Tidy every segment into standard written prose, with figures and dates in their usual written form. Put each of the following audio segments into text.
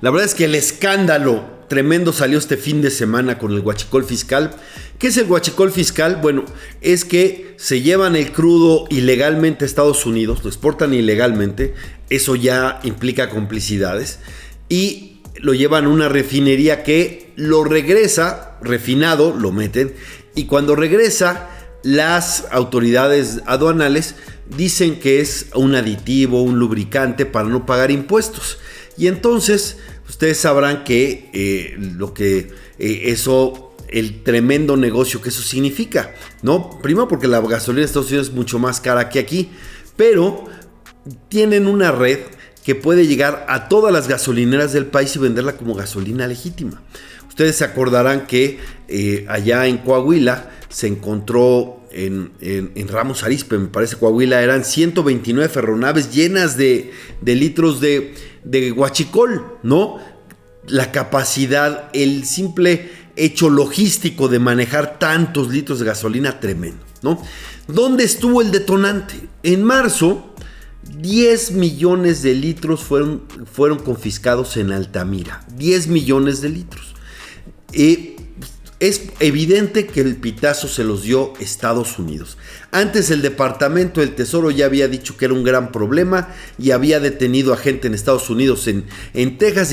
La verdad es que el escándalo tremendo salió este fin de semana con el huachicol fiscal. ¿Qué es el huachicol fiscal? Bueno, es que se llevan el crudo ilegalmente a Estados Unidos, lo exportan ilegalmente, eso ya implica complicidades, y lo llevan a una refinería que lo regresa, refinado, lo meten, y cuando regresa, las autoridades aduanales dicen que es un aditivo, un lubricante para no pagar impuestos. Y entonces ustedes sabrán que el tremendo negocio que eso significa, ¿no? Primero porque la gasolina de Estados Unidos es mucho más cara que aquí, pero tienen una red que puede llegar a todas las gasolineras del país y venderla como gasolina legítima. Ustedes se acordarán que allá en Coahuila se encontró en Ramos Arizpe, me parece, Coahuila, eran 129 ferronaves llenas de litros de huachicol, ¿no? La capacidad, el simple hecho logístico de manejar tantos litros de gasolina, tremendo, ¿no? ¿Dónde estuvo el detonante? En marzo, 10 millones de litros fueron confiscados en Altamira. 10 millones de litros. Es evidente que el pitazo se los dio Estados Unidos. Antes el Departamento del Tesoro ya había dicho que era un gran problema y había detenido a gente en Estados Unidos, en Texas,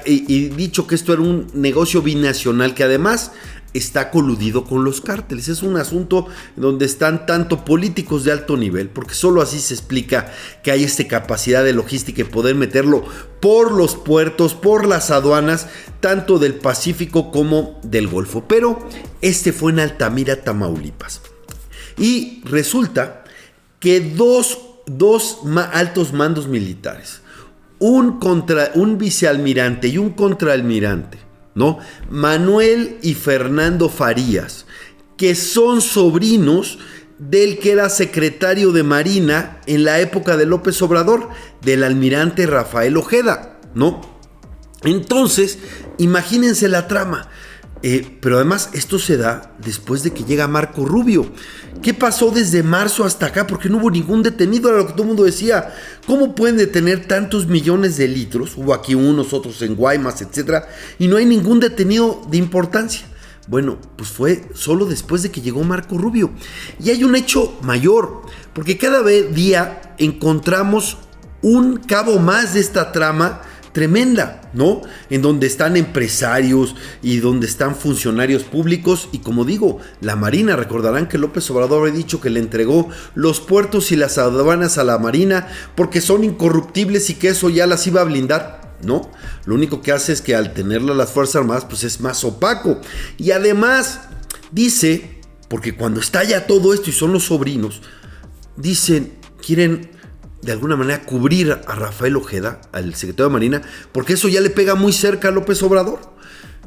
y dicho que esto era un negocio binacional que además está coludido con los cárteles. Es un asunto donde están tanto políticos de alto nivel, porque solo así se explica que hay esta capacidad de logística y poder meterlo por los puertos, por las aduanas, tanto del Pacífico como del Golfo. Pero este fue en Altamira, Tamaulipas. Y resulta que dos altos mandos militares, un vicealmirante y un contraalmirante, ¿no? Manuel y Fernando Farías, que son sobrinos del que era secretario de Marina en la época de López Obrador, del almirante Rafael Ojeda, ¿no? Entonces, imagínense la trama. Pero además esto se da después de que llega Marco Rubio. ¿Qué pasó desde marzo hasta acá? Porque no hubo ningún detenido, era lo que todo el mundo decía. ¿Cómo pueden detener tantos millones de litros? Hubo aquí unos, otros en Guaymas, etcétera, y no hay ningún detenido de importancia. Bueno, pues fue solo después de que llegó Marco Rubio. Y hay un hecho mayor, porque cada día encontramos un cabo más de esta trama tremenda, ¿no? En donde están empresarios y donde están funcionarios públicos y, como digo, la Marina. Recordarán que López Obrador había dicho que le entregó los puertos y las aduanas a la Marina porque son incorruptibles y que eso ya las iba a blindar, ¿no? Lo único que hace es que al tenerlas las Fuerzas Armadas, pues es más opaco. Y además dice, porque cuando estalla todo esto y son los sobrinos, dicen, quieren de alguna manera cubrir a Rafael Ojeda, al secretario de Marina, porque eso ya le pega muy cerca a López Obrador.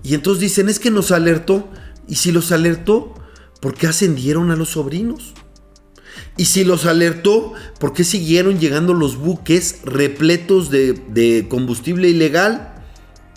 Y entonces dicen, es que nos alertó. Y si los alertó, ¿por qué ascendieron a los sobrinos? Y si los alertó, ¿por qué siguieron llegando los buques repletos de combustible ilegal?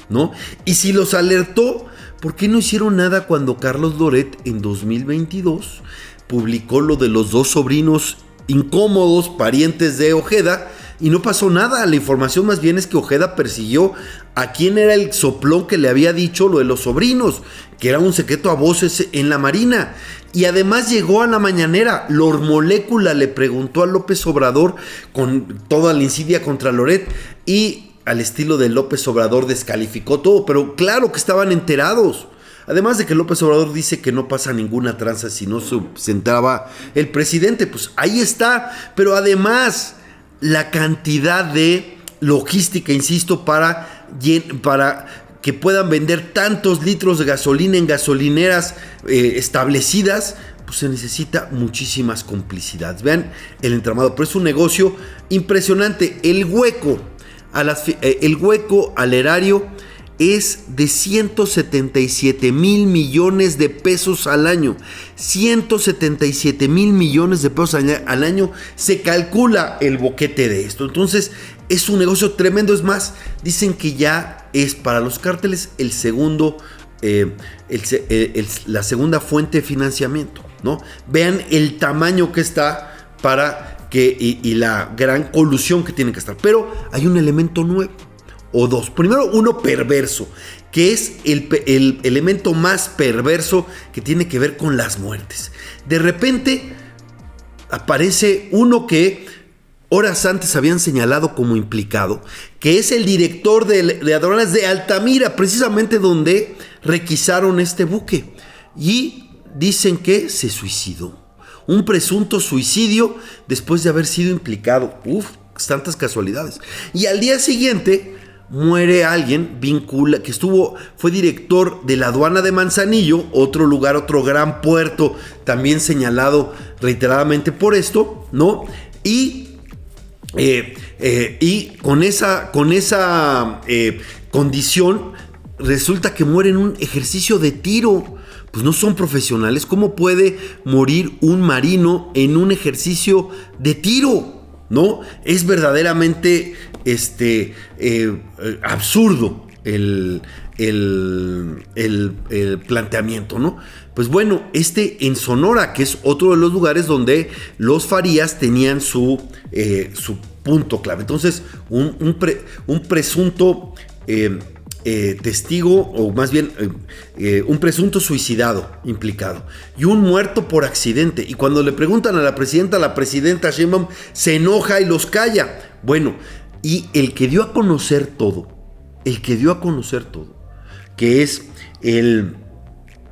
¿No? Y si los alertó, ¿por qué no hicieron nada cuando Carlos Loret en 2022 publicó lo de los dos sobrinos incómodos, parientes de Ojeda, y no pasó nada? La información más bien es que Ojeda persiguió a quien era el soplón que le había dicho lo de los sobrinos, que era un secreto a voces en la Marina. Y además llegó a la mañanera. Lord Molécula le preguntó a López Obrador con toda la insidia contra Loret y al estilo de López Obrador descalificó todo, pero claro que estaban enterados. Además de que López Obrador dice que no pasa ninguna tranza si no se entraba el presidente, pues ahí está. Pero además, la cantidad de logística, insisto, para que puedan vender tantos litros de gasolina en gasolineras establecidas, pues se necesita muchísimas complicidades. Vean el entramado, pero es un negocio impresionante. El hueco al erario es de 177 mil millones de pesos al año. 177 mil millones de pesos al año se calcula el boquete de esto. Entonces es un negocio tremendo. Es más, dicen que ya es para los cárteles la segunda fuente de financiamiento, ¿no? Vean el tamaño que está y la gran colusión que tienen que estar. Pero hay un elemento nuevo. o dos. Primero, uno perverso, que es el elemento más perverso que tiene que ver con las muertes. De repente aparece uno que horas antes habían señalado como implicado, que es el director de aduanas de Altamira, precisamente donde requisaron este buque. Y dicen que se suicidó. Un presunto suicidio después de haber sido implicado. Tantas casualidades. Y al día siguiente muere alguien fue director de la aduana de Manzanillo, otro lugar, otro gran puerto, también señalado reiteradamente por esto, ¿no? Y con esa condición resulta que muere en un ejercicio de tiro. Pues no son profesionales. ¿Cómo puede morir un marino en un ejercicio de tiro? ¿No? Es verdaderamente absurdo el planteamiento, ¿no? Pues bueno, en Sonora, que es otro de los lugares donde los Farías tenían su punto clave. Entonces, un presunto testigo, o más bien un presunto suicidado implicado y un muerto por accidente. Y cuando le preguntan a la presidenta Sheinbaum se enoja y los calla. Bueno, y el que dio a conocer todo, que es el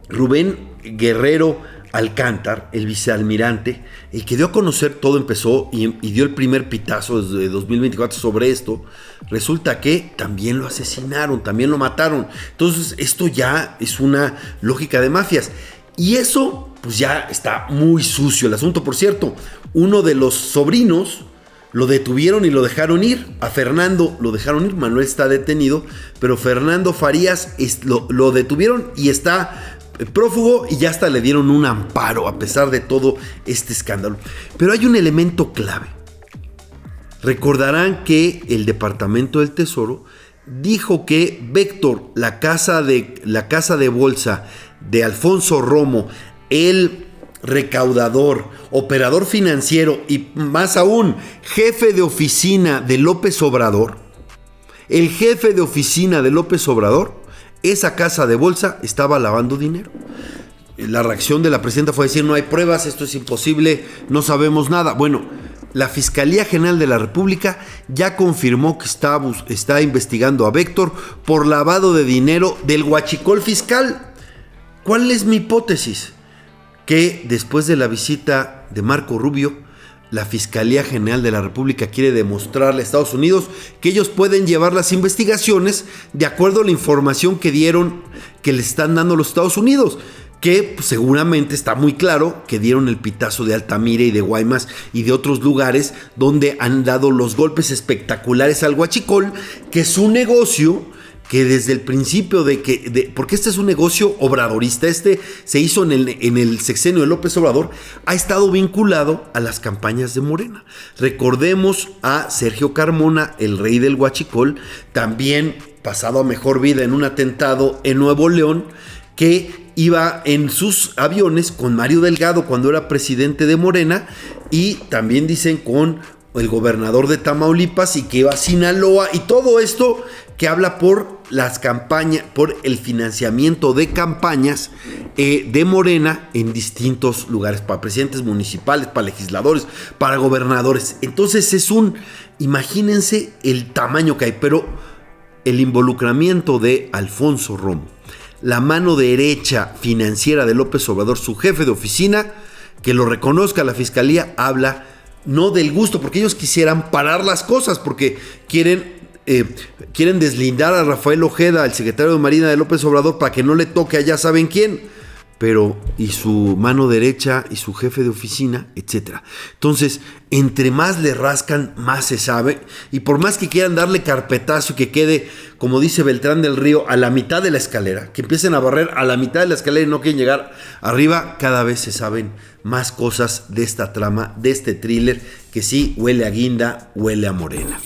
Rubén Guerrero Alcántar, el vicealmirante, el que dio a conocer todo, empezó y dio el primer pitazo desde 2024 sobre esto. Resulta que también lo asesinaron, también lo mataron. Entonces esto ya es una lógica de mafias. Y eso pues ya está muy sucio el asunto. Por cierto, uno de los sobrinos lo detuvieron y lo dejaron ir. A Fernando lo dejaron ir, Manuel está detenido, pero Fernando Farías lo detuvieron y está prófugo, y ya hasta le dieron un amparo a pesar de todo este escándalo. Pero hay un elemento clave. Recordarán que el Departamento del Tesoro dijo que Vector, la casa de bolsa de Alfonso Romo, el recaudador, operador financiero y más aún jefe de oficina de López Obrador, esa casa de bolsa estaba lavando dinero. La reacción de la presidenta fue decir: no hay pruebas, esto es imposible, no sabemos nada. Bueno, la Fiscalía General de la República ya confirmó que está investigando a Vector por lavado de dinero del huachicol fiscal. ¿Cuál es mi hipótesis? Que después de la visita de Marco Rubio, la Fiscalía General de la República quiere demostrarle a Estados Unidos que ellos pueden llevar las investigaciones de acuerdo a la información que le están dando los Estados Unidos, que pues, seguramente está muy claro que dieron el pitazo de Altamira y de Guaymas y de otros lugares donde han dado los golpes espectaculares al huachicol, que es un negocio que desde el principio porque este es un negocio obradorista, se hizo en el sexenio de López Obrador, ha estado vinculado a las campañas de Morena. Recordemos a Sergio Carmona, el rey del huachicol, también pasado a mejor vida en un atentado en Nuevo León, que iba en sus aviones con Mario Delgado cuando era presidente de Morena, y también dicen con el gobernador de Tamaulipas, y que iba a Sinaloa, y todo esto que habla por las campañas, por el financiamiento de campañas de Morena en distintos lugares, para presidentes municipales, para legisladores, para gobernadores. Entonces imagínense el tamaño que hay, pero el involucramiento de Alfonso Romo, la mano derecha financiera de López Obrador, su jefe de oficina, que lo reconozca la Fiscalía, habla no del gusto, porque ellos quisieran parar las cosas, porque quieren deslindar a Rafael Ojeda, el secretario de Marina de López Obrador, para que no le toque a ya saben quién, pero y su mano derecha y su jefe de oficina, etcétera. Entonces, entre más le rascan, más se sabe, y por más que quieran darle carpetazo y que quede, como dice Beltrán del Río, a la mitad de la escalera, que empiecen a barrer a la mitad de la escalera y no quieren llegar arriba, cada vez se saben más cosas de esta trama, de este thriller, que sí huele a guinda, huele a Morena.